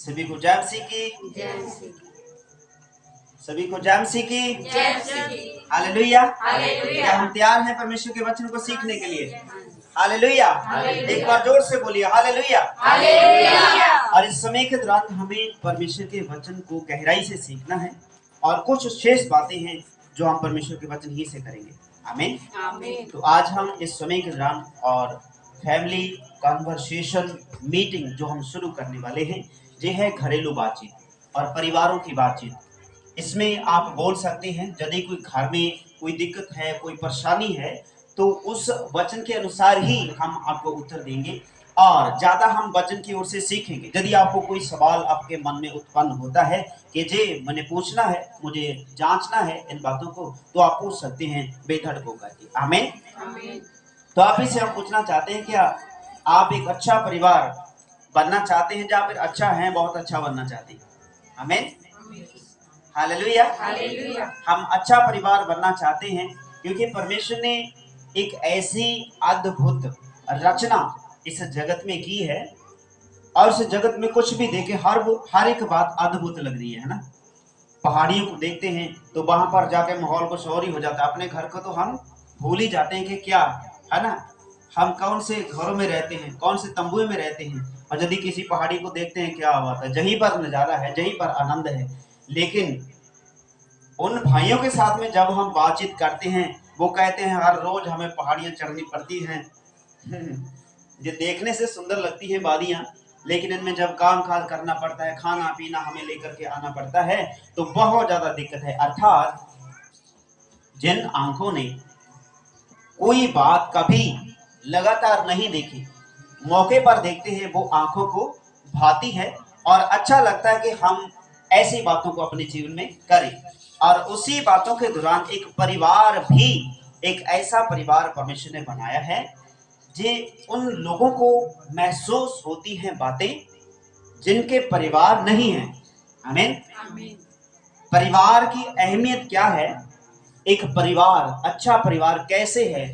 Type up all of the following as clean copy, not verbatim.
सभी को जय मसीह की, सभी को जय मसीह की। हालेलुया। क्या हम तैयार हैं परमेश्वर के वचन को सीखने के लिए? हालेलुया। एक बार जोर से बोलिए हालेलुया। और इस समय के दौरान हमें परमेश्वर के वचन को गहराई से सीखना है और कुछ शेष बातें हैं जो हम परमेश्वर के वचन ही से करेंगे। आमीन। तो आज हम इस समय के दौरान और फैमिली कन्वर्सेशन मीटिंग जो हम शुरू करने वाले हैं, ये है घरेलू बातचीत और परिवारों की बातचीत। इसमें आप बोल सकते हैं यदि कोई घर में कोई दिक्कत है, कोई परेशानी है, तो उस वचन के अनुसार ही हम आपको उत्तर देंगे और ज्यादा हम वचन की ओर से सीखेंगे। यदि आपको कोई सवाल आपके मन में उत्पन्न होता है कि जे मैंने पूछना है, मुझे जांचना है इन बातों को, तो आप पूछ सकते हैं बेधड़क होकर के। आमीन। तो आप ही से हम पूछना चाहते हैं, क्या आप एक अच्छा परिवार बनना चाहते हैं, या फिर अच्छा है बहुत अच्छा बनना चाहते हैं? आमीन। हालेलुया। हम अच्छा परिवार बनना चाहते हैं क्योंकि परमेश्वर ने एक ऐसी अद्भुत रचना इस जगत में की है और इस जगत में कुछ भी देखे हर एक बात अद्भुत लग रही है ना। पहाड़ियों को देखते हैं तो वहां पर जाके माहौल कुछ और ही हो जाता है। अपने घर को तो हम भूल ही जाते हैं कि क्या है ना, हम कौन से घरों में रहते हैं, कौन से तंबुए में रहते हैं, और यदि किसी पहाड़ी को देखते हैं क्या बात है, यहीं पर नजारा है, यहीं पर आनंद है। लेकिन उन भाइयों के साथ में जब हम बातचीत करते हैं, वो कहते हैं हर रोज हमें पहाड़ियां चढ़नी पड़ती हैं। ये देखने से सुंदर लगती है वादियां, लेकिन इनमें जब काम काज करना पड़ता है, खाना पीना हमें लेकर के आना पड़ता है, तो बहुत ज्यादा दिक्कत है। अर्थात जिन आंखों ने कोई बात कभी लगातार नहीं देखी, मौके पर देखते हैं, वो आंखों को भाती है और अच्छा लगता है कि हम ऐसी बातों को अपने जीवन में करें। और उसी बातों के दौरान एक परिवार भी, एक ऐसा परिवार परमेश्वर ने बनाया है जे उन लोगों को महसूस होती हैं बातें जिनके परिवार नहीं है। आमीन। परिवार की अहमियत क्या है, एक परिवार, अच्छा परिवार कैसे है,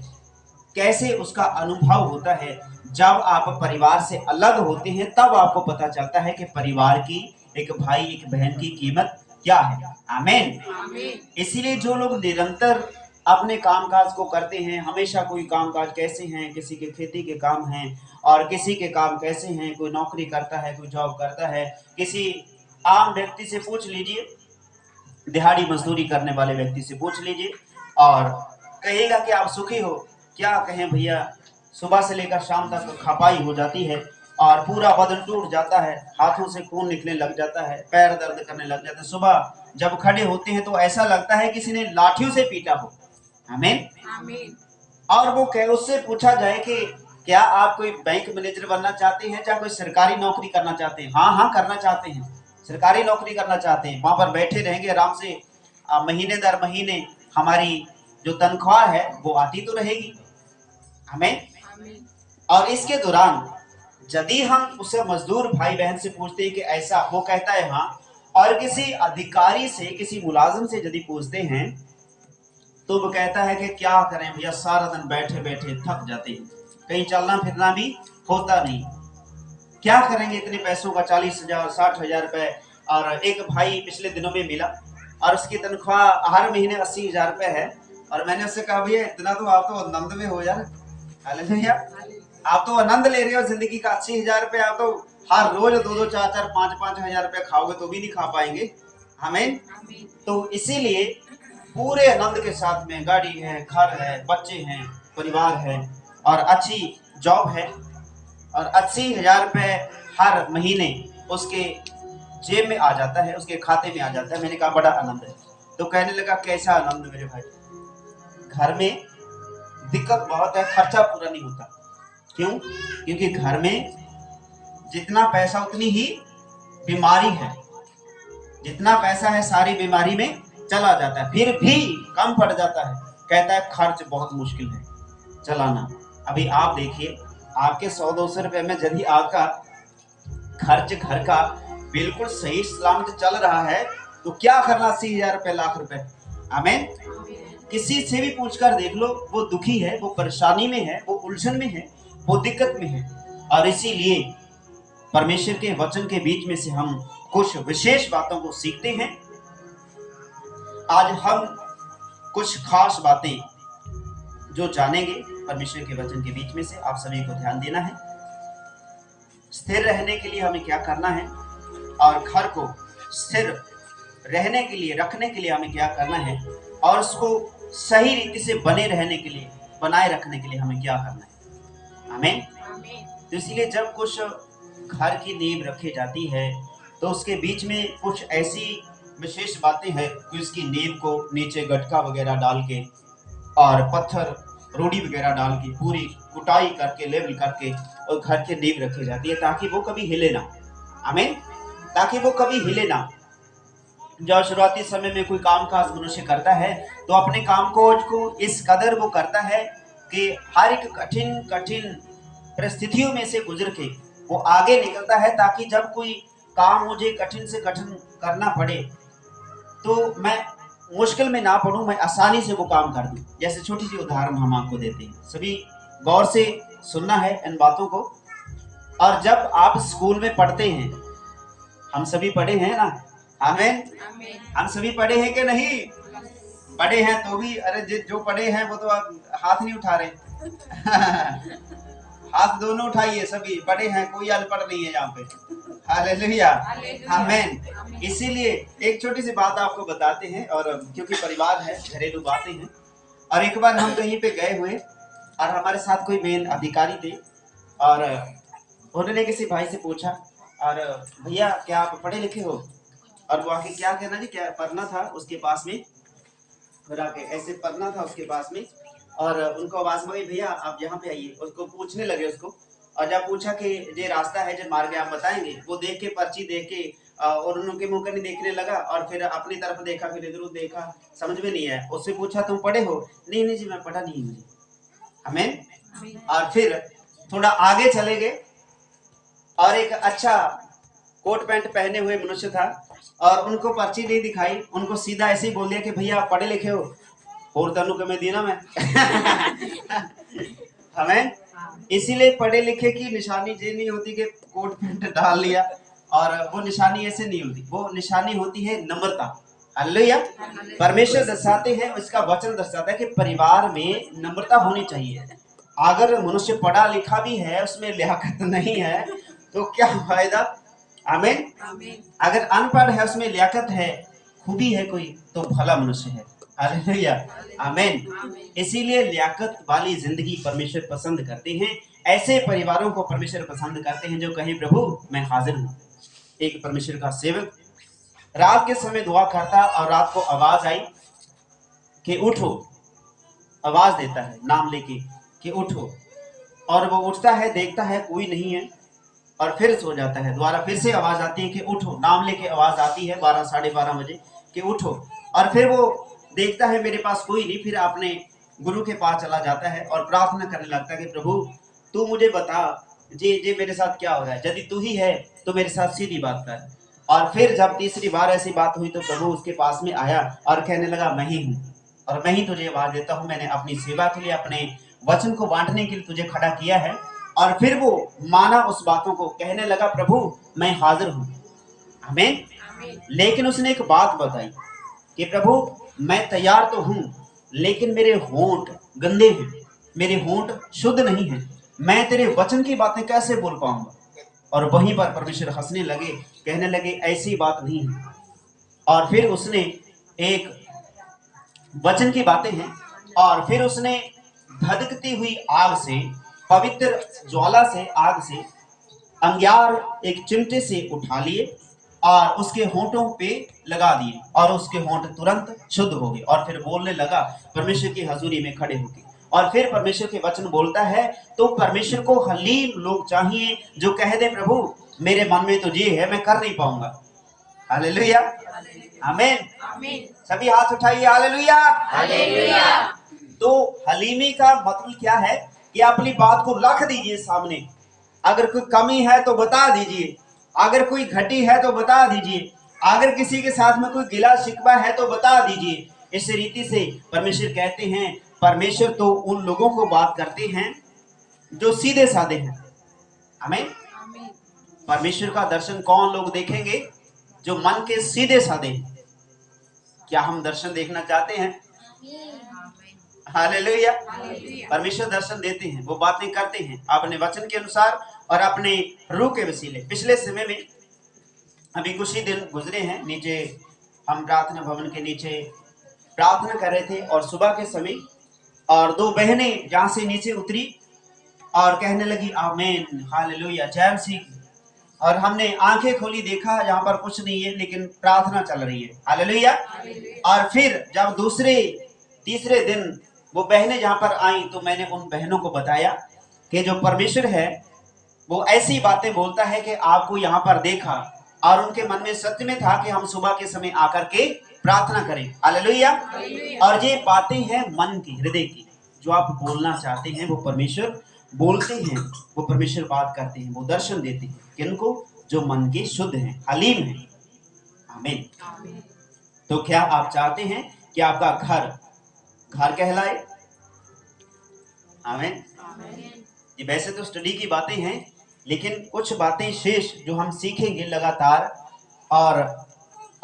कैसे उसका अनुभव होता है, जब आप परिवार से अलग होते हैं तब आपको पता चलता है कि परिवार की, एक भाई एक बहन की कीमत क्या है। आमीन। इसीलिए जो लोग निरंतर अपने कामकाज को करते हैं, हमेशा कोई कामकाज कैसे हैं, किसी के खेती के काम हैं और किसी के काम कैसे हैं, कोई नौकरी करता है, कोई जॉब करता है, किसी आम व्यक्ति से पूछ लीजिए, दिहाड़ी मजदूरी करने वाले व्यक्ति से पूछ लीजिए और कहेगा कि आप सुखी हो। क्या कहें भैया, सुबह से लेकर शाम तक खपाई हो जाती है और पूरा बदन टूट जाता है, हाथों से खून निकलने लग जाता है, पैर दर्द करने लग जाता है। सुबह जब खड़े होते हैं तो ऐसा लगता है किसी ने लाठियों से पीटा हो। आमीन। और वो कहे, उससे पूछा जाए कि क्या आप कोई बैंक मैनेजर बनना चाहते हैं या कोई सरकारी नौकरी करना चाहते हैं? हाँ करना चाहते हैं, सरकारी नौकरी करना चाहते हैं, वहां पर बैठे रहेंगे आराम से, महीने दर महीने हमारी जो तनख्वाह है वो आती तो रहेगी। हमें और इसके दौरान यदि हम उसे मजदूर भाई बहन से पूछते हैं कि ऐसा, वो कहता है हाँ, और किसी अधिकारी से, किसी मुलाजिम से यदि पूछते हैं तो वो कहता है कि क्या करें भैया, सारा दिन बैठे बैठे थक जाते हैं, कहीं चलना फिरना भी होता नहीं, क्या करेंगे इतने पैसों का, 40,000 60,000 रुपए। और एक भाई पिछले दिनों में मिला और उसकी तनख्वाह हर महीने 80,000 रुपए है। और मैंने उससे कहा भैया इतना तो आप तो आनंद में हो यार, हालेलुया, आप तो आनंद ले रहे हो जिंदगी का। 80,000 रुपए आप तो हर रोज 2-2 4-4 5-5 हजार रुपए खाओगे तो भी नहीं खा पाएंगे। आमीन। तो इसीलिए पूरे आनंद के साथ में गाड़ी है, घर है, बच्चे हैं, परिवार है और अच्छी जॉब है और 80,000 रुपए हर महीने उसके जेब में आ जाता है, उसके खाते में आ जाता है। मैंने कहा बड़ा आनंद है। तो कहने लगा कैसा आनंद मेरे भाई, घर में दिक्कत बहुत है, खर्चा पूरा नहीं होता। क्यों? क्योंकि घर में जितना पैसा उतनी ही बीमारी है, जितना पैसा है सारी बीमारी में चला जाता है, फिर भी कम पड़ जाता है। कहता है खर्च बहुत मुश्किल है चलाना। अभी आप देखिए, आपके 100-200 रुपए में यदि आपका खर्च घर का बिल्कुल सही सलामत चल रहा है तो क्या करना 80,000 रुपए, लाख रुपए। आमीन। किसी से भी पूछकर देख लो, वो दुखी है, वो परेशानी में है, वो उलझन में है, वो दिक्कत में है। और इसीलिए परमेश्वर के वचन के बीच में से हम कुछ विशेष बातों को सीखते हैं। आज हम कुछ खास बातें जो जानेंगे परमेश्वर के वचन के बीच में से, आप सभी को ध्यान देना है। स्थिर रहने के लिए हमें क्या करना है और घर को स्थिर रहने के लिए, रखने के लिए हमें क्या करना है, और उसको सही रीति से बनाए रखने के लिए हमें क्या करना है। आमीन। तो इसलिए जब कुछ घर की नींव रखी जाती है तो उसके बीच में कुछ ऐसी विशेष बातें हैं कि उसकी नींव को नीचे गटका वगैरह डाल के और पत्थर रोड़ी वगैरह डाल के पूरी कुटाई करके लेवल करके और घर की नींव रखी जाती है ताकि वो कभी हिले ना। आमीन। ताकि वो कभी हिले ना। जब शुरुआती समय में कोई काम काज मनुष्य करता है तो अपने काम को इस कदर वो करता है कि हर एक कठिन परिस्थितियों में से गुजर के वो आगे निकलता है, ताकि जब कोई काम मुझे कठिन से कठिन करना पड़े तो मैं मुश्किल में ना पड़ूं, मैं आसानी से वो काम कर दूं। जैसे छोटी सी उदाहरण हम आपको देते हैं, सभी गौर से सुनना है इन बातों को। और जब आप स्कूल में पढ़ते हैं, हम सभी पढ़े हैं ना। आमीन। हम सभी पढ़े हैं कि नहीं? पढ़े हैं तो भी, अरे जो पढ़े हैं वो तो हाथ नहीं उठा रहे। हाथ दोनों उठाइए, सभी पढ़े हैं, कोई अनपढ़ नहीं है यहाँ पे। हालेलुया। आमीन। इसीलिए एक छोटी सी बात आपको बताते हैं, और क्योंकि परिवार है, घरेलू बातें हैं। और एक बार हम कहीं पे गए हुए और हमारे साथ कोई मेन अधिकारी थे और उन्होंने किसी भाई से पूछा, और भैया क्या आप पढ़े लिखे हो? और वो आके क्या कहना जी, क्या पढ़ना था उसके पास में, फिर आके ऐसे पढ़ना था उसके पास में, और उनको आवाज में, भैया आप यहाँ पे आइए। उसको पूछने लगे उसको, और जब पूछा कि ये रास्ता है, जो मार्ग आप बताएंगे, वो देख के पर्ची देख के और उनके मुंह का नहीं देखने लगा, और फिर अपनी तरफ देखा, फिर इधर उधर देखा, समझ में नहीं आया। उससे पूछा तुम पढ़े हो? नहीं जी मैं पढ़ा नहीं मुझे। आमीन। और फिर थोड़ा आगे चले गए और एक अच्छा कोट पैंट पहने हुए मनुष्य था, और उनको पर्ची नहीं दिखाई, उनको सीधा ऐसे ही बोल दिया कि भैया आप पढ़े लिखे हो? और तनु के मैं देना मैं। हमें इसीलिए पढ़े लिखे की निशानी ये नहीं होती कि कोट पैंट डाल लिया, और वो निशानी ऐसे नहीं होती, वो निशानी होती है नम्रता। हालेलुया। परमेश्वर दर्शाते हैं, उसका वचन दर्शाता है कि परिवार में नम्रता होनी चाहिए। अगर मनुष्य पढ़ा लिखा भी है, उसमें लियाकत नहीं है तो क्या फायदा। आमीन। अगर अनपढ़ है, उसमें लियाकत है, खूबी है कोई, तो भला मनुष्य है। हालेलुया। आमीन। इसीलिए लियाकत वाली जिंदगी परमेश्वर पसंद करते हैं। ऐसे परिवारों को परमेश्वर पसंद करते हैं जो कहें प्रभु मैं हाजिर हूँ। एक परमेश्वर का सेवक रात के समय दुआ करता, और रात को आवाज आई कि उठो, आवाज देता है नाम लेके कि उठो, और वो उठता है, देखता है कोई नहीं है, और फिर सो जाता है। दोबारा फिर से आवाज आती है कि उठो, नाम लेके आवाज आती है 12 साढ़े 12 बजे कि उठो, और फिर वो देखता है मेरे पास कोई नहीं, फिर अपने गुरु के पास चला जाता है और प्रार्थना करने लगता है कि प्रभु तू मुझे बता जे मेरे साथ क्या हो रहा है, यदि तू ही है तो मेरे साथ सीधी बात कर। और फिर जब तीसरी बार ऐसी बात हुई तो प्रभु उसके पास में आया और कहने लगा मैं ही हूँ, और मैं ही तुझे आवाज देता हूँ, मैंने अपनी सेवा के लिए, अपने वचन को बांटने के लिए तुझे खड़ा किया है। और फिर वो माना उस बातों को, कहने लगा प्रभु मैं हाजिर हूँ। आमीन। लेकिन उसने एक बात बताई कि प्रभु मैं तैयार तो हूँ, लेकिन मेरे होंठ गंदे हैं, मेरे होंठ शुद्ध नहीं है, मैं तेरे वचन की बातें कैसे बोल पाऊंगा। और वहीं पर परमेश्वर हंसने लगे, कहने लगे ऐसी बात नहीं है। और फिर उसने एक वचन की बातें हैं, और फिर उसने धधकती हुई आग से, पवित्र ज्वाला से, आग से अंगार एक चिमटे से उठा लिए और उसके होंठों पे लगा दिए, और उसके होंठ तुरंत शुद्ध हो गए। और फिर बोलने लगा परमेश्वर की हजूरी में खड़े होकर। और फिर परमेश्वर के वचन बोलता है, तो परमेश्वर को हलीम लोग चाहिए जो कह दे प्रभु मेरे मन में तो ये है, मैं कर नहीं पाऊंगा। हालेलुया। आमीन। सभी हाथ उठाइए। हालेलुया। हालेलुया। तो हलीमी का मतलब क्या है कि अपनी बात को रख दीजिए सामने। अगर कोई कमी है तो बता दीजिए, अगर कोई घटी है तो बता दीजिए, अगर किसी के साथ में कोई गिला शिकवा है तो बता दीजिए। इस रीति से परमेश्वर कहते हैं, परमेश्वर तो उन लोगों को बात करते हैं जो सीधे साधे हैं। आमीन। परमेश्वर का दर्शन कौन लोग देखेंगे? जो मन के सीधे साधे। क्या हम दर्शन देखना चाहते हैं? हालेलुया। परमेश्वर दर्शन देते हैं, वो बातें करते हैं अपने वचन के अनुसार और अपने रूह के वसीले। पिछले समय में अभी कुछ ही दिन गुजरे हैं, नीचे हम प्रार्थना भवन के नीचे प्रार्थना कर रहे थे और सुबह के समय और दो बहनें जहां से नीचे उतरी और कहने लगी आमीन, हालेलुया, जय मसीह। और हमने आंखें खोली, देखा जहां पर कुछ नहीं है लेकिन प्रार्थना चल रही है, हालेलुया। और फिर जब दूसरे तीसरे दिन वो बहनें जहां पर आई तो मैंने उन बहनों को बताया कि जो परमेश्वर है वो ऐसी बातें बोलता है कि आपको यहाँ पर देखा, और उनके मन में सत्य में था कि हम सुबह के समय आकर के प्रार्थना करें, हालेलुया। और ये बातें हैं मन की, हृदय की, जो आप बोलना चाहते हैं वो परमेश्वर बोलते हैं, वो परमेश्वर बात करते हैं, वो दर्शन देते हैं किनको? जो मन के शुद्ध हैं, हलीम हैं। आमीन। तो क्या आप चाहते हैं कि आपका घर घर कहलाए? आमीन। ये वैसे तो स्टडी की बातें हैं, लेकिन कुछ बातें शेष जो हम सीखेंगे लगातार, और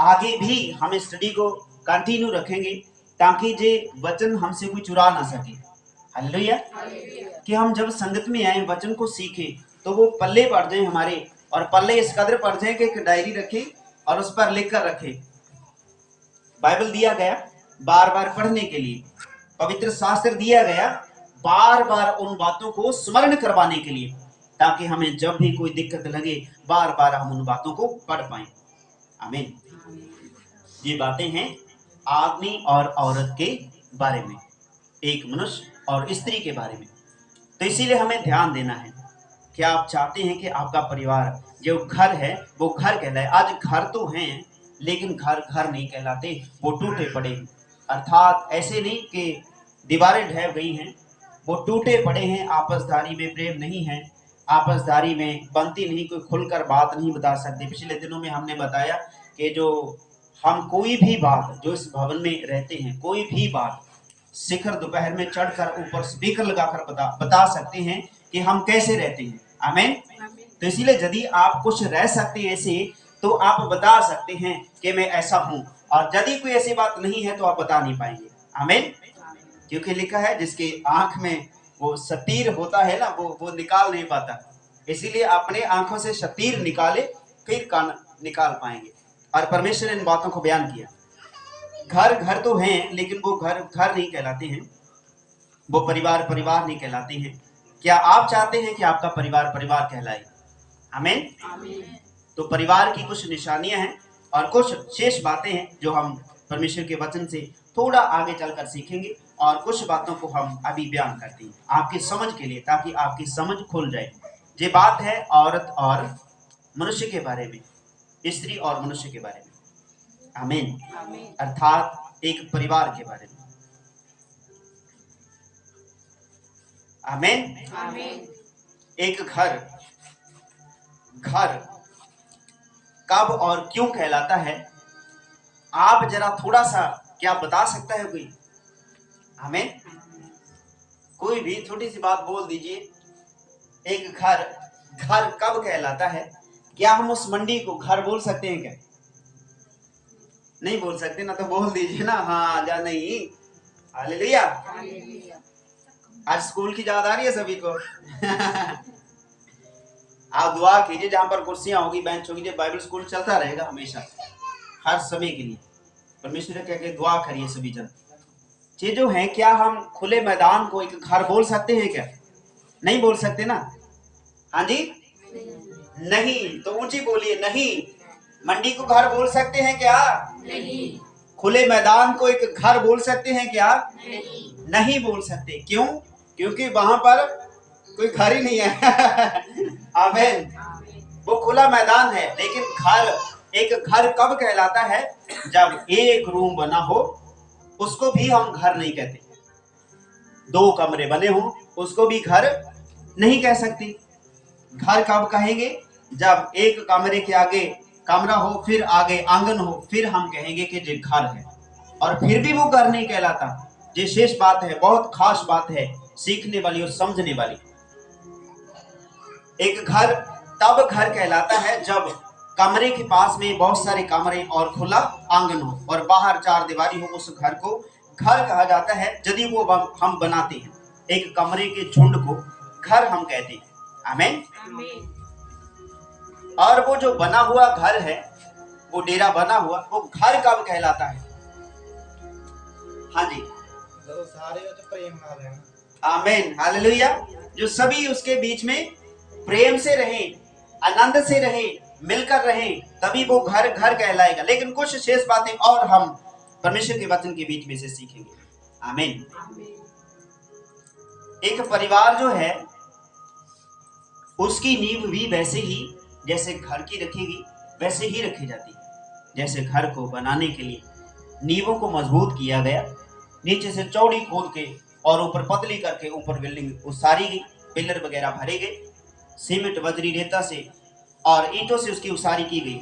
आगे भी हम स्टडी को कंटिन्यू रखेंगे ताकि जे वचन हमसे कोई चुरा ना सके, हालेलुया। कि हम जब संगत में आए, वचन को सीखे, तो वो पल्ले पड़ जाए हमारे, और पल्ले इस कदर पड़ जाए कि एक डायरी रखे और उस पर लिख कर रखे। बाइबल दिया गया बार बार पढ़ने के लिए, पवित्र शास्त्र दिया गया बार बार उन बातों को स्मरण करवाने के लिए, ताकि हमें जब भी कोई दिक्कत लगे बार बार हम उन बातों को पढ़ पाएं। आमीन। ये बातें हैं आदमी और औरत के बारे में, एक मनुष्य और स्त्री के बारे में। तो इसीलिए हमें ध्यान देना है। क्या आप चाहते हैं कि आपका परिवार जो घर है वो घर कहलाए? आज घर तो हैं लेकिन घर घर नहीं कहलाते, वो टूटे पड़े हैं। अर्थात ऐसे नहीं कि दीवारें ढह गई हैं, वो टूटे पड़े हैं। आपसदारी में प्रेम नहीं है, आपसदारी में बनती नहीं, कोई खुलकर बात नहीं बता सकते। पिछले दिनों में हमने बताया कि जो हम कोई भी बात, जो इस भवन में रहते हैं, कोई भी बात शिखर दोपहर में चढ़कर ऊपर स्पीकर लगाकर बता सकते हैं कि हम कैसे रहते हैं। आमीन। तो इसीलिए यदि आप कुछ रह सकते हैं ऐसे, तो आप बता सकते हैं कि मैं ऐसा हूं, और यदि कोई ऐसी बात नहीं है तो आप बता नहीं पाएंगे। आमीन। क्योंकि लिखा है जिसके आंख में वो शतीर होता है ना, वो निकाल नहीं पाता। इसीलिए अपने आंखों से शतीर निकाले फिर कान निकाल पाएंगे। और परमेश्वर ने इन बातों को बयान किया। घर घर तो हैं लेकिन वो घर घर नहीं कहलाते हैं, वो परिवार परिवार नहीं कहलाते हैं। क्या आप चाहते हैं कि आपका परिवार परिवार कहलाए? आमीन। तो परिवार की कुछ निशानियां हैं और कुछ शेष बातें हैं जो हम परमेश्वर के वचन से थोड़ा आगे चलकर सीखेंगे, और कुछ बातों को हम अभी बयान करते हैं आपकी समझ के लिए, ताकि आपकी समझ खुल जाए। ये बात है औरत और मनुष्य के बारे में, स्त्री और मनुष्य के बारे में। आमीन। अर्थात एक परिवार के बारे में। आमीन। एक घर घर कब और क्यों कहलाता है? आप जरा थोड़ा सा क्या बता सकता है कोई? आमीन। कोई भी छोटी सी बात बोल दीजिए। एक घर घर कब कहलाता है? क्या हम उस मंडी को घर बोल सकते हैं क्या? नहीं बोल सकते ना, तो बोल दीजिए ना, हाँ या नहीं। हालेलुया। आज स्कूल की याद आ रही है सभी को? आप दुआ कीजिए, जहां पर कुर्सियां होगी, बेंच होगी, बाइबल स्कूल चलता रहेगा हमेशा, हर समय के लिए। परमेश्वर कह के दुआ करिए सभी जन। चीजों हैं, क्या हम खुले मैदान को एक घर बोल सकते हैं क्या? नहीं बोल सकते ना। हाँ जी, नहीं। तो ऊंची बोलिए, नहीं। मंडी को घर बोल सकते हैं क्या? नहीं। खुले मैदान को एक घर बोल सकते हैं क्या? नहीं बोल सकते। क्यों? क्योंकि वहां पर कोई घर ही नहीं है। आमीन। वो खुला मैदान है। लेकिन घर, एक घर कब कहलाता है? जब एक रूम बना हो, उसको भी हम घर नहीं कहते। दो कमरे बने हो, उसको भी घर नहीं कह सकते। घर कब कहेंगे? जब एक कमरे के आगे कमरा हो, फिर आगे आंगन हो, फिर हम कहेंगे कि ये घर है। और फिर भी वो घर नहीं कहलाता। ये शेष बात है, बहुत खास बात है, सीखने वाली और समझने वाली। एक घर तब घर कहलाता है जब कमरे के पास में बहुत सारे कमरे और खुला आंगन हो और बाहर चार दीवारी हो, उस घर को घर कहा जाता है। यदि वो हम बनाते हैं, एक कमरे के झुंड को घर हम कहते हैं। आमीन। और वो जो बना हुआ घर है, वो डेरा बना हुआ, वो घर कब कहलाता है? हाँ जी, जो सारे तो प्रेम ना रहे। आमीन, हालेलुया। जो सभी उसके बीच में प्रेम से रहे, आनंद से रहे, मिलकर रहे, तभी वो घर घर कहलाएगा। लेकिन कुछ शेष बातें और हम परमेश्वर के वचन के बीच में से सीखेंगे। आमीन। एक परिवार जो है, उसकी नींव भी वैसे ही जैसे घर की रखेगी वैसे ही रखी जाती है। जैसे घर को बनाने के लिए नींवों को मजबूत किया गया, नीचे से चौड़ी खोद के और ऊपर पतली करके ऊपर बिल्डिंग उसारी गई, पिलर वगैरह भरे गए, सीमेंट बजरी रेता से और ईंटों से उसकी उसारी की गई।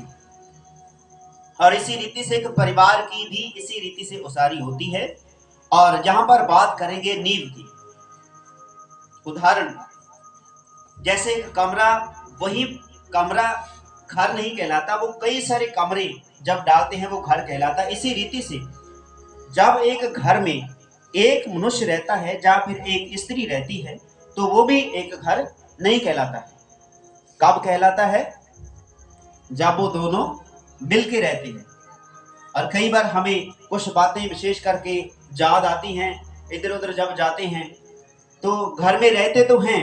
और इसी रीति से एक परिवार की भी इसी रीति से उसारी होती है। और जहां पर बात करेंगे नींव की, उदाहरण जैसे एक कमरा, वही कमरा घर नहीं कहलाता, वो कई सारे कमरे जब डालते हैं वो घर कहलाता है। इसी रीति से जब एक घर में एक मनुष्य रहता है या फिर एक स्त्री रहती है, तो वो भी एक घर नहीं कहलाता है। कब कहलाता है? जब वो दोनों मिलके रहते हैं। और कई बार हमें कुछ बातें विशेष करके याद आती हैं, इधर उधर जब जाते हैं तो घर में रहते तो हैं।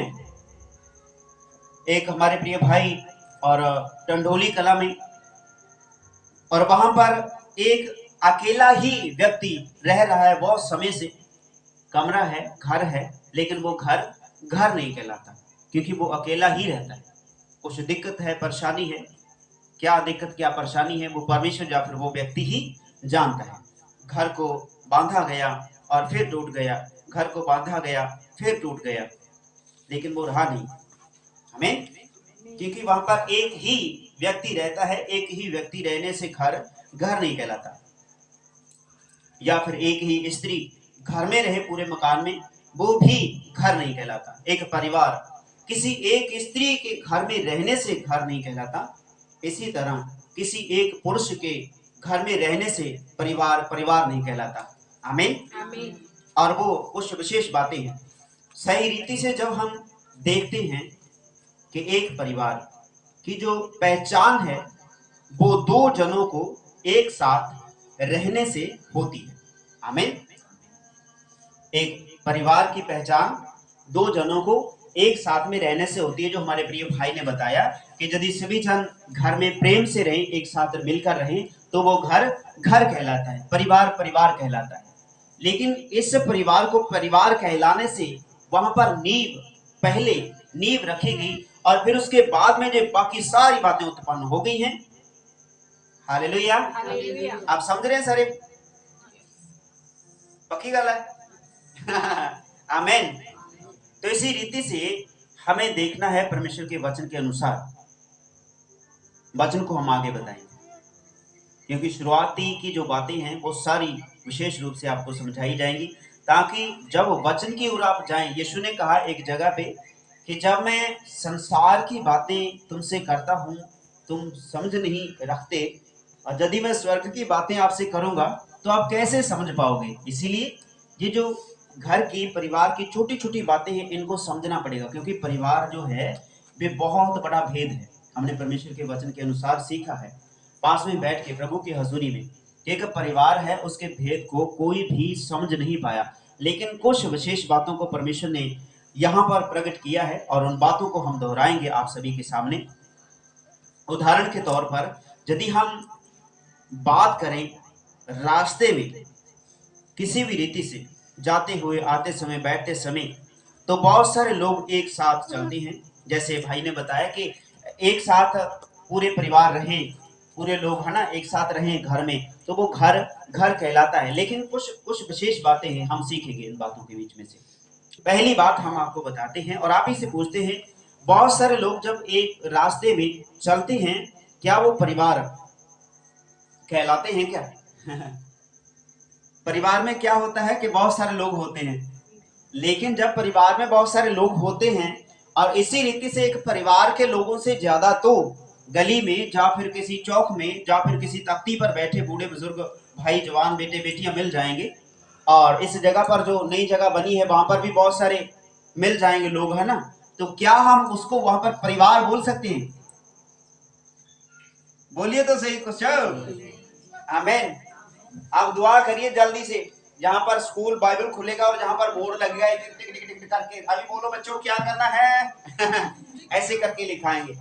एक हमारे प्रिय भाई और टंडोली कला में, और वहां पर एक अकेला ही व्यक्ति रह रहा है बहुत समय से। कमरा है, घर है, लेकिन वो घर घर नहीं कहलाता क्योंकि वो अकेला ही रहता है। कुछ दिक्कत है, परेशानी है, क्या दिक्कत क्या परेशानी है वो परमेश्वर या फिर वो व्यक्ति ही जानता है। घर को बांधा गया और फिर टूट गया, घर को बांधा गया फिर टूट गया, लेकिन वो रहा नहीं। हमें क्योंकि वहां पर एक ही व्यक्ति रहता है, एक ही व्यक्ति रहने से घर घर नहीं कहलाता। या फिर एक ही स्त्री घर में रहे पूरे मकान में, वो भी घर नहीं कहलाता। एक परिवार किसी एक स्त्री के घर में रहने से घर नहीं कहलाता। इसी तरह किसी एक पुरुष के घर में रहने से परिवार परिवार नहीं कहलाता। आमीन। और वो कुछ विशेष बातें हैं। सही रीति से जब हम देखते हैं कि एक परिवार की जो पहचान है वो दो जनों को एक साथ रहने से होती है। आमीन। एक परिवार की पहचान दो जनों को एक साथ में रहने से होती है। जो हमारे प्रिय भाई ने बताया कि यदि सभी जन घर में प्रेम से रहें, एक साथ मिलकर रहें, तो वो घर घर कहलाता है, परिवार परिवार कहलाता है। लेकिन इस परिवार को परिवार कहलाने से वहां पर पहले नींव रखी गई और फिर उसके बाद में जो बाकी सारी बातें उत्पन्न हो गई हैं। हालेलुया। आप समझ रहे हैं सारे? पक्की गल है। आमीन। तो इसी रीति से हमें देखना है परमेश्वर के वचन के अनुसार, वचन को हम आगे बताएंगे, क्योंकि शुरुआती की जो बातें हैं वो सारी विशेष रूप से आपको समझाई जाएंगी, ताकि जब वचन की ओर आप जाएं। यीशु ने कहा एक जगह पे कि जब मैं संसार की बातें तुमसे करता हूं तुम समझ नहीं रखते, और यदि मैं स्वर्ग की बातें आपसे करूंगा तो आप कैसे समझ पाओगे। इसीलिए ये जो घर की परिवार की छोटी छोटी बातें हैं इनको समझना पड़ेगा, क्योंकि परिवार जो है वे बहुत बड़ा भेद है। हमने परमेश्वर के वचन के अनुसार सीखा है पास में बैठ के प्रभु की हजूरी में, एक परिवार है उसके भेद को कोई भी समझ नहीं पाया, लेकिन कुछ विशेष बातों को परमेश्वर ने यहाँ पर प्रकट किया है और उन बातों को हम दोहराएंगे आप सभी के सामने। उदाहरण के तौर पर यदि हम बात करें रास्ते में किसी भी रीति से जाते हुए, आते समय, बैठते समय, तो बहुत सारे लोग एक साथ चलते हैं। जैसे भाई ने बताया कि एक साथ पूरे परिवार रहें, पूरे लोग है ना एक साथ रहें घर में, तो वो घर घर कहलाता है। लेकिन कुछ विशेष बातें हैं, हम सीखेंगे इन बातों के बीच में से। पहली बात हम आपको बताते हैं और आप ही से पूछते हैं, बहुत सारे लोग जब एक रास्ते में चलते हैं, क्या वो परिवार कहलाते हैं क्या? परिवार में क्या होता है कि बहुत सारे लोग होते हैं, लेकिन जब परिवार में बहुत सारे लोग होते हैं और इसी रीति से एक परिवार के लोगों से ज्यादा तो गली में या फिर किसी चौक में या फिर किसी तख्ती पर बैठे बूढ़े बुजुर्ग भाई जवान बेटे बेटियां मिल जाएंगे। और इस जगह पर जो नई जगह बनी है वहां पर भी बहुत सारे मिल जाएंगे लोग, है ना। तो क्या हम उसको वहां पर परिवार बोल सकते हैं? बोलिए तो सही कुछ। आमीन। आप दुआ करिए जल्दी से, जहां पर स्कूल बाइबल खुलेगा और जहां पर बोर्ड लगेगा टिक टिक टिक टिक करके, अभी बोलो बच्चों क्या करना है ऐसे करके लिखाएंगे।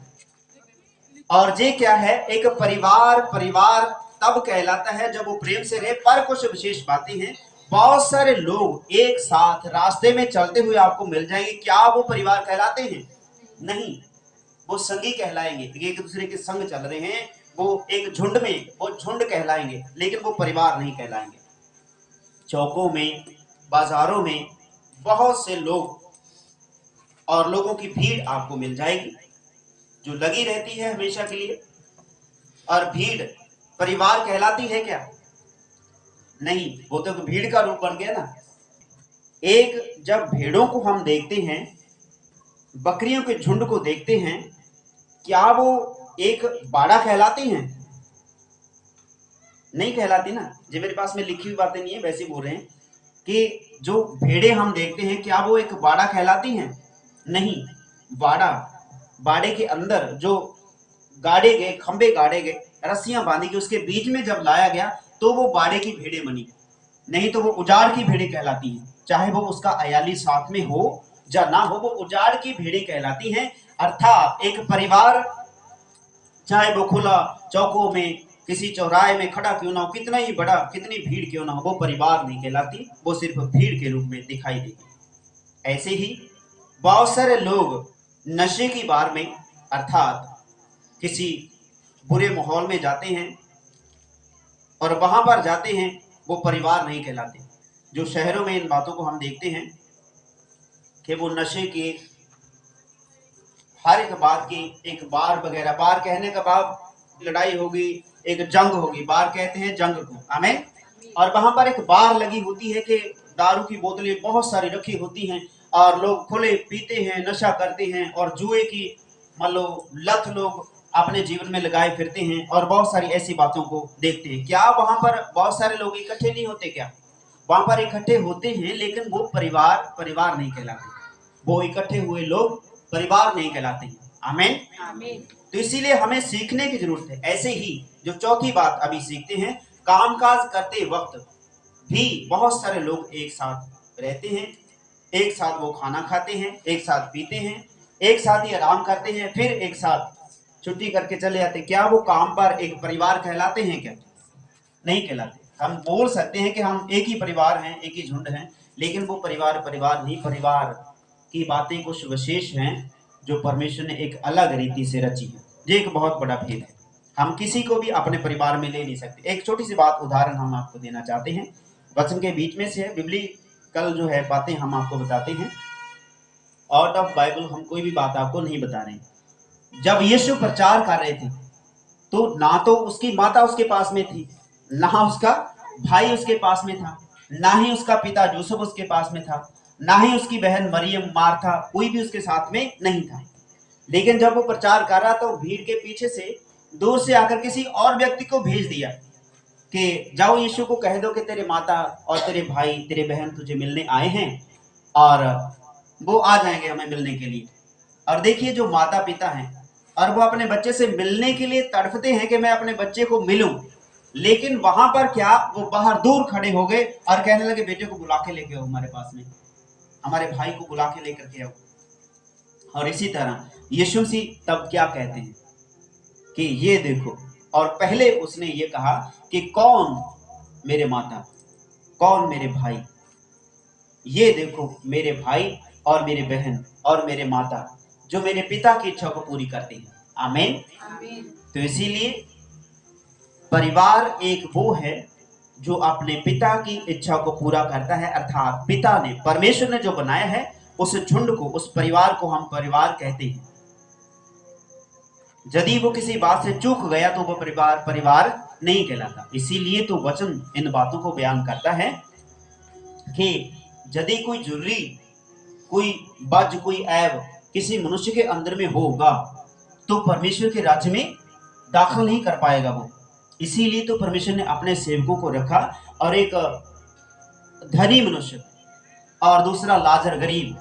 और ये क्या है, एक परिवार परिवार तब कहलाता है जब वो प्रेम से रहे। पर कुछ विशेष बातें हैं, बहुत सारे लोग एक साथ रास्ते में चलते हुए आपको मिल जाएंगे, क्या वो परिवार कहलाते हैं? नहीं, वो संगी कहलाएंगे। एक दूसरे के संग चल रहे हैं, वो एक झुंड में, वो झुंड कहलाएंगे, लेकिन वो परिवार नहीं कहलाएंगे। चौकों में, बाजारों में बहुत से लोग और लोगों की भीड़ आपको मिल जाएगी जो लगी रहती है हमेशा के लिए। और भीड़ परिवार कहलाती है क्या? नहीं, वो तो भीड़ का रूप बन गया ना। एक जब भेड़ों को हम देखते हैं, बकरियों के झुंड को देखते हैं, क्या वो एक बाड़ा कहलाती हैं? नहीं कहलाती ना। जो मेरे पास में लिखी हुई बातें नहीं है, वैसे बोल रहे हैं कि जो भेड़े हम देखते हैं क्या वो एक बाड़ा कहलाती हैं? नहीं। बाड़े के अंदर जो गाड़े गए, खंबे गाड़े गए, रस्सियां बांधी गई, उसके बीच में जब लाया गया तो वो बाड़े की भेड़े बनी। नहीं तो वो उजाड़ की भेड़े कहलाती हैं। चाहे वो उसका अयाली साथ में हो या ना हो, वो उजाड़ की भेड़े कहलाती हैं। अर्थात एक परिवार, चाहे वो खुला चौकों में किसी चौराहे में खड़ा क्यों ना हो, कितना ही बड़ा, कितनी भीड़ क्यों ना हो, वो परिवार नहीं कहलाती, वो सिर्फ भीड़ के रूप में दिखाई देगी। ऐसे ही बहुत सारे लोग नशे की बार में, अर्थात किसी बुरे माहौल में जाते हैं और वहां पर जाते हैं, वो परिवार नहीं कहलाते। जो शहरों में इन बातों को हम देखते हैं कि वो नशे के हर एक बात की एक बार वगैरह, बार कहने का भाव लड़ाई होगी, एक जंग होगी, बार कहते हैं जंग को। आमीन। और वहां पर एक बार लगी होती है कि दारू की बोतलें बहुत सारी रखी होती हैं और लोग खुले पीते हैं, नशा करते हैं और जुए की मान लो लत लोग अपने जीवन में लगाए फिरते हैं और बहुत सारी ऐसी बातों को देखते हैं। क्या वहां पर बहुत सारे लोग इकट्ठे नहीं होते? क्या वहां पर इकट्ठे होते हैं, लेकिन वो परिवार नहीं कहलाते। वो इकट्ठे हुए लोग परिवार नहीं कहलाते हैं। आमीन। तो इसीलिए हमें सीखने की जरूरत है। ऐसे ही जो चौथी बात अभी सीखते हैं, कामकाज करते वक्त भी बहुत सारे लोग एक साथ रहते हैं, एक साथ वो खाना खाते हैं, एक साथ पीते हैं, एक साथ ही आराम करते हैं, फिर एक साथ छुट्टी करके चले जाते। क्या वो काम पर एक परिवार कहलाते हैं? क्या नहीं कहलाते। हम बोल सकते हैं कि हम एक ही परिवार हैं, एक ही झुंड हैं, लेकिन वो परिवार नहीं। परिवार की बातें कुछ विशेष हैं जो परमेश्वर ने एक अलग रीति से रची है। ये एक बहुत बड़ा भेद है, हम किसी को भी अपने परिवार में ले नहीं सकते। एक छोटी सी बात उदाहरण हम आपको देना चाहते हैं, वचन के बीच में से है, बिब्लिकल जो है बातें हम आपको बताते हैं। आउट ऑफ बाइबल हम कोई भी बात आपको नहीं बता रहे हैं। जब यीशु प्रचार कर रहे थे तो ना तो उसकी माता उसके पास में थी, ना उसका भाई उसके पास में था, ना ही उसका पिता यूसुफ उसके पास में था, ना ही उसकी बहन मरियम, मार्था, कोई भी उसके साथ में नहीं था। लेकिन जब वो प्रचार कर रहा तो भीड़ के पीछे से दूर से आकर किसी और व्यक्ति को भेज दिया कि जाओ यीशु को कह दो कि तेरे माता और तेरे भाई, तेरे बहन तुझे मिलने आए हैं और वो आ जाएंगे हमें मिलने के लिए। और देखिए जो माता पिता हैं और वो अपने बच्चे से मिलने के लिए तड़फते हैं कि मैं अपने बच्चे को मिलूं, लेकिन वहां पर क्या, वो बाहर दूर खड़े हो गए और कहने लगे बेटे को बुला के लेके आओ हमारे पास में, हमारे भाई को बुला के लेकर के आओ। और इसी तरह यीशु मसीह तब क्या कहते हैं कि ये देखो, और पहले उसने ये कहा कि कौन मेरे माता, कौन मेरे भाई, ये देखो मेरे भाई और मेरे बहन और मेरे माता जो मेरे पिता की इच्छा को पूरी करते हैं। आमीन। तो इसीलिए परिवार एक वो है जो अपने पिता की इच्छा को पूरा करता है, अर्थात पिता ने, परमेश्वर ने जो बनाया है उस झुंड को, उस परिवार को हम परिवार कहते हैं। यदि वो किसी बात से चूक गया तो वो परिवार नहीं कहलाता। इसीलिए तो वचन इन बातों को बयान करता है कि यदि कोई जरूरी, कोई बज, कोई ऐब किसी मनुष्य के अंदर में होगा तो परमेश्वर के राज्य में दाखिल नहीं कर पाएगा वो। इसीलिए तो परमेश्वर ने अपने सेवकों को रखा, और एक धनी मनुष्य और दूसरा लाजर गरीब,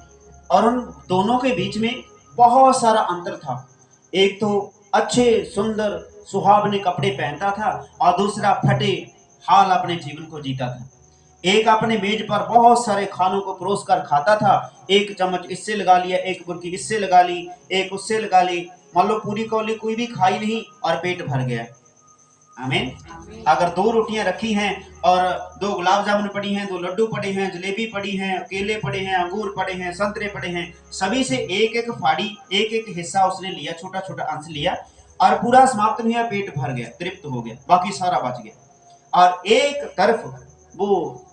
और उन दोनों के बीच में बहुत सारा अंतर था। एक तो अच्छे सुंदर सुहावने कपड़े पहनता था और दूसरा फटे हाल अपने जीवन को जीता था। एक अपने मेज पर बहुत सारे खानों को परोस कर खाता था, एक चम्मच इससे लगा लिया, एक बुर्की इससे लगा ली, एक उससे लगा ली, मान लो पूरी कौली कोई भी खाई नहीं और पेट भर गया। आमीन। अगर 2 रोटियां रखी हैं और 2 गुलाब जामुन पड़ी हैं, 2 लड्डू पड़े हैं, जलेबी पड़ी हैं, केले पड़े हैं, अंगूर पड़े हैं, संतरे पड़े हैं, सभी से एक एक फाड़ी, एक एक हिस्सा उसने लिया, छोटा छोटा अंश लिया और पूरा समाप्त नहीं हुआ, पेट भर गया, तृप्त हो गया, बाकी सारा बच गया। और एक तरफ वो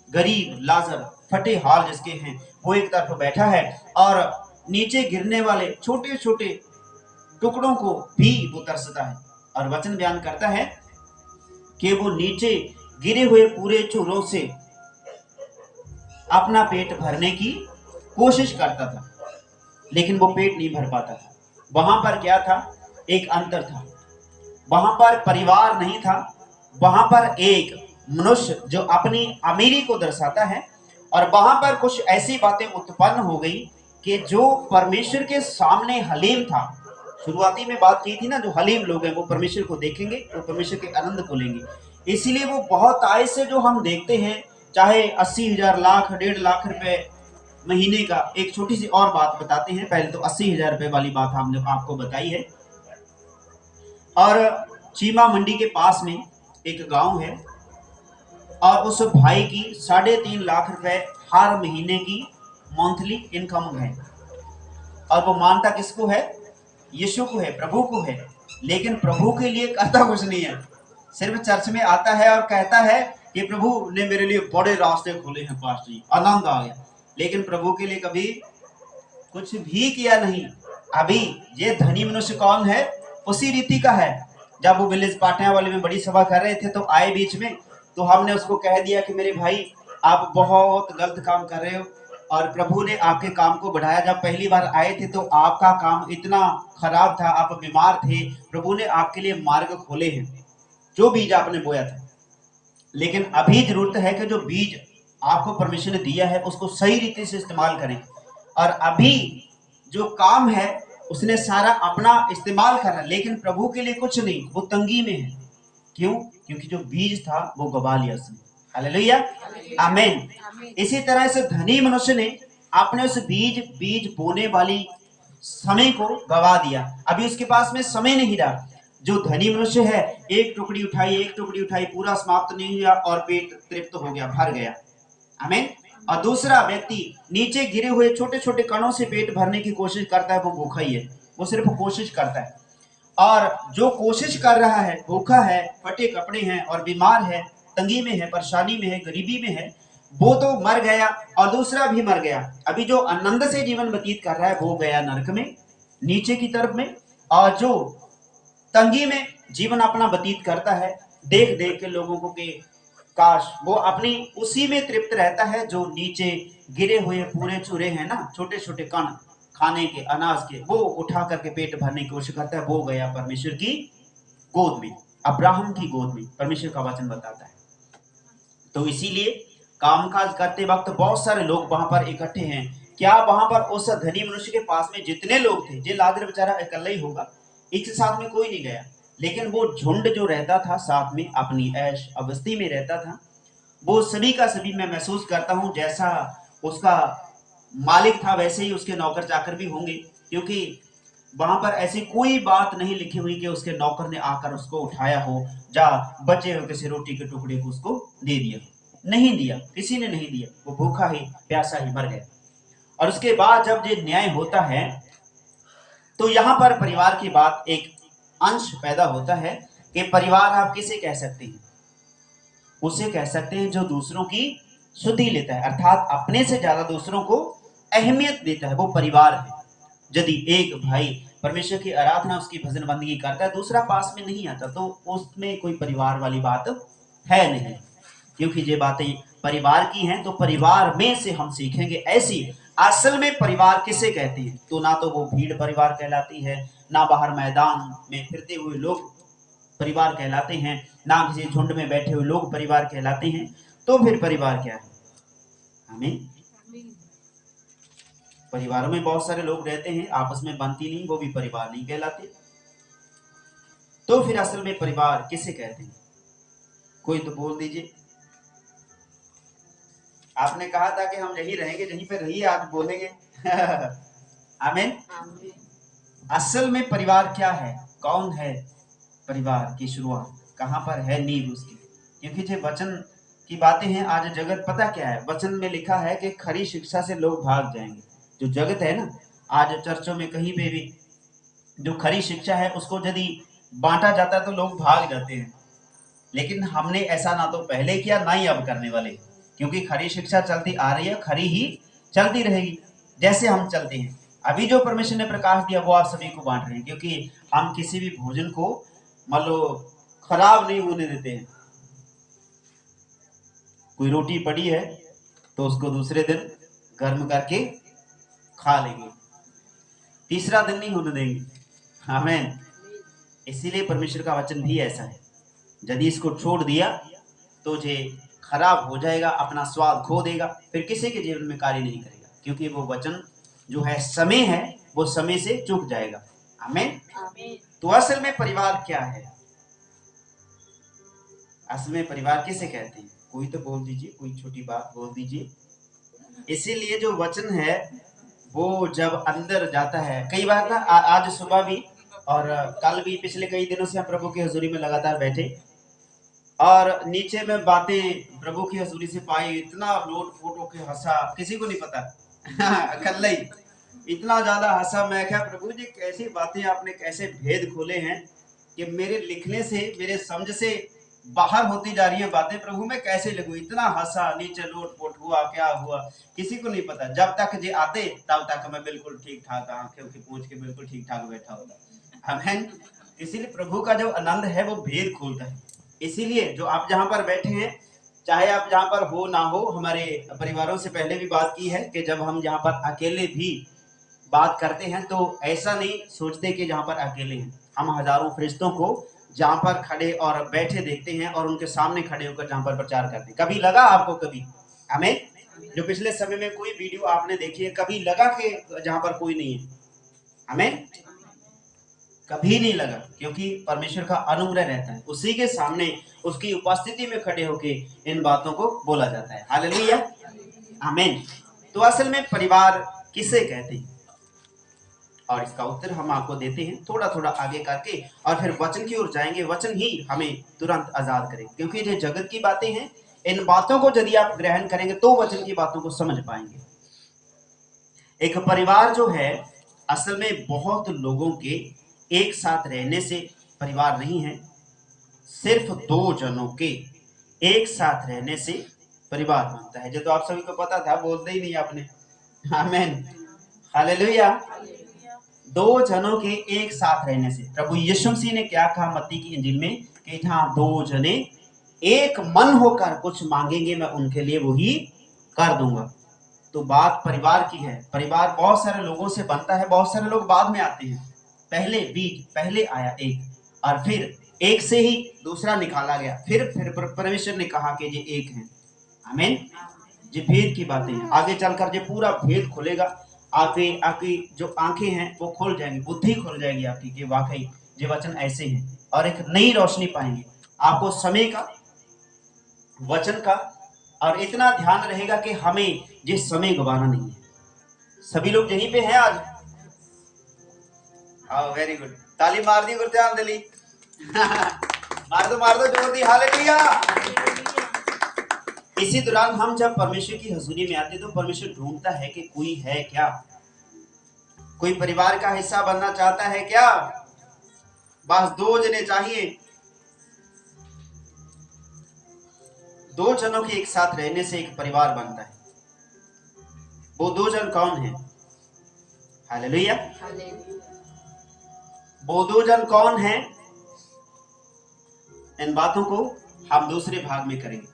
गरीब लाजर फटे हाल जिसके हैं वो एक तरफ बैठा है और नीचे गिरने वाले छोटे छोटे टुकड़ों को भी वो तरसता है। और वचन बयान करता है कि वो नीचे गिरे हुए पूरे चूरों से अपना पेट भरने की कोशिश करता था, लेकिन वो पेट नहीं भर पाता था। वहां पर क्या था? एक अंतर था। वहां पर परिवार नहीं था, वहां पर एक मनुष्य जो अपनी अमीरी को दर्शाता है, और वहां पर कुछ ऐसी बातें उत्पन्न हो गई कि जो परमेश्वर के सामने हलीम था। शुरुआती में बात की थी ना, जो हलीम लोग हैं वो परमेश्वर को देखेंगे, वो परमेश्वर के आनंद को लेंगे। इसीलिए वो बहुत आय से जो हम देखते हैं, चाहे 80,000 लाख 1.5 लाख रुपए महीने का। एक छोटी सी और बात बताते हैं, पहले तो 80,000 रुपए वाली बात हमने आपको बताई है। और चीमा मंडी के पास में एक गांव है और उस भाई की 3.5 लाख रुपए हर महीने की मंथली इनकम है, और वो मानता किसको है? यीशु को है, प्रभु को है। लेकिन प्रभु के लिए करता कुछ नहीं है, सिर्फ चर्च में आता है और कहता है कि प्रभु ने मेरे लिए बड़े रास्ते खोले हैं पास्टर जी, आनंद आ गया। लेकिन प्रभु के लिए कभी कुछ भी किया नहीं। अभी ये धनी मनुष्य कौन है? उसी रीति का है। जब वो विलेज पाटिया वाले में बड़ी सभा कर रहे थे तो आए बीच में, तो हमने उसको कह दिया कि मेरे भाई आप बहुत गलत काम कर रहे हो, और प्रभु ने आपके काम को बढ़ाया। जब पहली बार आए थे तो आपका काम इतना खराब था, आप बीमार थे, प्रभु ने आपके लिए मार्ग खोले हैं, जो बीज आपने बोया था। लेकिन अभी जरूरत है कि जो बीज आपको परमेश्वर ने दिया है उसको सही रीति से इस्तेमाल करें। और अभी जो काम है उसने सारा अपना इस्तेमाल करा, लेकिन प्रभु के लिए कुछ नहीं, वो तंगी में है। क्यों? क्योंकि जो बीज था वो गवा लिया उसने। हालेलुया, आमीन। इसी तरह से धनी मनुष्य ने अपने उस बीज बोने वाली समय को गवा दिया। अभी उसके पास में समय नहीं रहा। जो धनी मनुष्य है, एक टुकड़ी उठाई, पूरा समाप्त नहीं हुआ और पेट तृप्त हो गया, भर गया। आमीन। और दूसरा व्यक्ति नीचे गिरे हुए छोटे छोटे कणों से पेट भरने की कोशिश करता है, वो भूखा ही है, वो सिर्फ कोशिश करता है। और जो कोशिश कर रहा है, भूखा है, फटे कपड़े हैं और बीमार है, तंगी में है, परेशानी में है, गरीबी में है, वो तो मर गया और दूसरा भी मर गया। अभी जो आनंद से जीवन व्यतीत कर रहा है वो गया नरक में, नीचे की तरफ में। और जो तंगी में जीवन अपना व्यतीत करता है, देख देख के लोगों को के काश वो अपनी उसी में तृप्त रहता है जो नीचे गिरे हुए पूरे चूरे हैं ना, छोटे छोटे कण खाने के, अनाज के, वो उठा करके पेट भरने की कोशिश करता है। वो गया परमेश्वर की गोद में, अब्राहम की गोद में, परमेश्वर का वचन बताता है। तो इसीलिए कामकाज करते वक्त बहुत सारे लोग वहां पर इकट्ठे हैं। क्या वहां पर उस धनी मनुष्य के पास में जितने लोग थे, जे लाजर बेचारा अकेला ही होगा, एक साथ में कोई नहीं गया, लेकिन वो झुंड जो रहता था साथ में, अपनी ऐश अवस्थी में रहता था, वो सभी का सभी मैं महसूस करता हूं जैसा उसका मालिक था वैसे ही उसके नौकर चाकर भी होंगे। क्योंकि वहां पर ऐसी कोई बात नहीं लिखी हुई कि उसके नौकर ने आकर उसको उठाया हो, जा बचे हो किसी रोटी के टुकड़े को उसको दे दिया, नहीं दिया, किसी ने नहीं दिया। वो भूखा ही प्यासा ही मर गया। और उसके बाद जब ये न्याय होता है तो यहाँ पर परिवार की बात, एक अंश पैदा होता है कि परिवार आप किसे कह सकते हैं? उसे कह सकते हैं जो दूसरों की शुद्धि लेता है, अर्थात अपने से ज्यादा दूसरों को अहमियत देता है, वो परिवार है। यदि एक भाई परमेश्वर की आराधना, उसकी भजन बंदगी करता है, दूसरा पास में नहीं आता, तो उसमें कोई परिवार वाली बात है नहीं। क्योंकि ये बातें परिवार की हैं तो परिवार में से हम सीखेंगे। ऐसी असल में परिवार किसे कहते हैं? तो ना तो वो भीड़ परिवार कहलाती है, ना बाहर मैदान में फिरते हुए लोग परिवार कहलाते हैं, ना किसी झुंड में बैठे हुए लोग परिवार कहलाते हैं। तो फिर परिवार क्या है? हमें परिवारों में बहुत सारे लोग रहते हैं, आपस में बनती नहीं, वो भी परिवार नहीं कहलाते। तो फिर असल में परिवार किसे कहते हैं? कोई तो बोल दीजिए। आपने कहा था कि हम यहीं रहेंगे, यहीं पे रहिए, आज बोलेंगे। आमीन। असल में परिवार क्या है? कौन है परिवार की शुरुआत? कहां पर है नींव उसकी? क्योंकि जो वचन की बातें हैं, आज जगत पता क्या है? वचन में लिखा है कि खरी शिक्षा से लोग भाग जाएंगे। जो जगत है ना, आज चर्चों में कहीं पे भी जो खरी शिक्षा है उसको यदि बांटा जाता है तो लोग भाग जाते हैं। लेकिन हमने ऐसा ना तो पहले किया, ना ही अब करने वाले, क्योंकि खरी शिक्षा चलती आ रही है, खरी ही चलती रहेगी जैसे हम चलते हैं। अभी जो परमेश्वर ने प्रकाश दिया वो आप सभी को बांट रहे हैं, क्योंकि हम किसी भी भोजन को मान लो खराब नहीं होने देते हैं। कोई रोटी पड़ी है तो उसको दूसरे दिन गर्म करके खा लेंगे, तीसरा दिन नहीं होने देंगे। आमीन। इसीलिए परमेश्वर का वचन भी ऐसा है, यदि इसको छोड़ दिया तो ये खराब हो जाएगा, अपना स्वाद खो देगा, फिर किसी के जीवन में कार्य नहीं करेगा, क्योंकि वो वचन जो है समय है, वो समय से चूक जाएगा। आमीन। तो असल में परिवार क्या है? असल में परिवार किसे कहते हैं? कोई तो बोल दीजिए, कोई छोटी बात बोल दीजिए। इसीलिए जो वचन है वो जब अंदर जाता है, कई बार ना आज सुबह भी और कल भी, पिछले कई दिनों से हम प्रभु की हजूरी में लगातार बैठे और नीचे में बातें प्रभु की हजूरी से पाई, इतना लोट फोट होके हंसा, किसी को नहीं पता। कल ही इतना ज्यादा हंसा, मैं क्या प्रभु जी कैसी बातें आपने, कैसे भेद खोले हैं कि मेरे लिखने से, मेरे समझ से बाहर होती जा रही है बातें। प्रभु मैं कैसे लिखूं? इतना हंसा, नीचे लोट पोट हुआ, क्या हुआ किसी को नहीं पता। जब तक जे आते तब तक मैं बिल्कुल ठीक ठाक आंखें की पूछ के बिल्कुल ठीक ठाक बैठा होता। आमीन। इसीलिए प्रभु का जो आनंद है वो भेद खोलता है। इसीलिए जो आप जहां पर बैठे हैं, चाहे आप जहां पर हो ना हो, हमारे परिवारों से पहले भी बात की है कि जब हम जहां पर अकेले भी बात करते हैं तो ऐसा नहीं सोचते कि जहां पर अकेले हैं, हम हजारों फरिश्तों को जहां पर खड़े और बैठे देखते हैं और उनके सामने खड़े होकर जहां पर प्रचार करते हैं। कभी लगा आपको? कभी हमें जो पिछले समय में कोई वीडियो आपने देखी है, कभी लगा कि जहां पर कोई नहीं है? हमें कभी नहीं लगा, क्योंकि परमेश्वर का अनुग्रह रहता है, उसी के सामने उसकी उपस्थिति में खड़े होके इन बातों को बोला जाता है। हालेलुया। आमीन। तो असल में परिवार किसे कहते हैं? और इसका उत्तर हम आपको देते हैं थोड़ा थोड़ा आगे करके, और फिर वचन की ओर जाएंगे। वचन ही हमें तुरंत आजाद करें, क्योंकि ये जगत की बातें हैं, इन बातों को यदि आप ग्रहण करेंगे तो वचन की बातों को समझ पाएंगे। एक परिवार जो है असल में बहुत लोगों के एक साथ रहने से परिवार नहीं है, सिर्फ दो जनों के एक साथ रहने से परिवार बनता है। जो तो आप सभी को पता था, बोलते ही नहीं आपने। आमीन। हालेलुया। दो जनों के एक साथ रहने से, प्रभु यीशु मसीह ने क्या कहा मत्ती की इंजील में कि जहां दो जने एक मन होकर कुछ मांगेंगे मैं उनके लिए वही कर दूंगा। तो बात परिवार की है। परिवार बहुत सारे लोगों से बनता है, बहुत सारे लोग बाद में आते हैं। पहले बीज, पहले आया एक, और फिर एक से ही दूसरा निकाला गया, फिर परमेश्वर ने कहा कि ये एक है। आमीन। ये भेद की बातें हैं, आगे चलकर ये पूरा भेद खुलेगा। आपकी जो आंखें हैं वो खुल जाएंगी, बुद्धि खुल जाएगी आपकी कि वाकई ये वचन ऐसे हैं, और एक नई रोशनी पाएंगे। आपको समय का, वचन का और इतना ध्यान रहेगा कि हमें ये समय गवाना नहीं है। सभी लोग यहीं पे हैं आज? हाँ, वेरी गुड। ताली मार दी गुरत्यान दिली। मार दो जोर दी। हालेलुया। इसी दौरान हम जब परमेश्वर की हजूरी में आते तो परमेश्वर ढूंढता है कि कोई है क्या, कोई परिवार का हिस्सा बनना चाहता है क्या? बस दो जने चाहिए। दो जनों के एक साथ रहने से एक परिवार बनता है। वो दो जन कौन है? हालेलुया। वो दो जन कौन है? इन बातों को हम दूसरे भाग में करेंगे।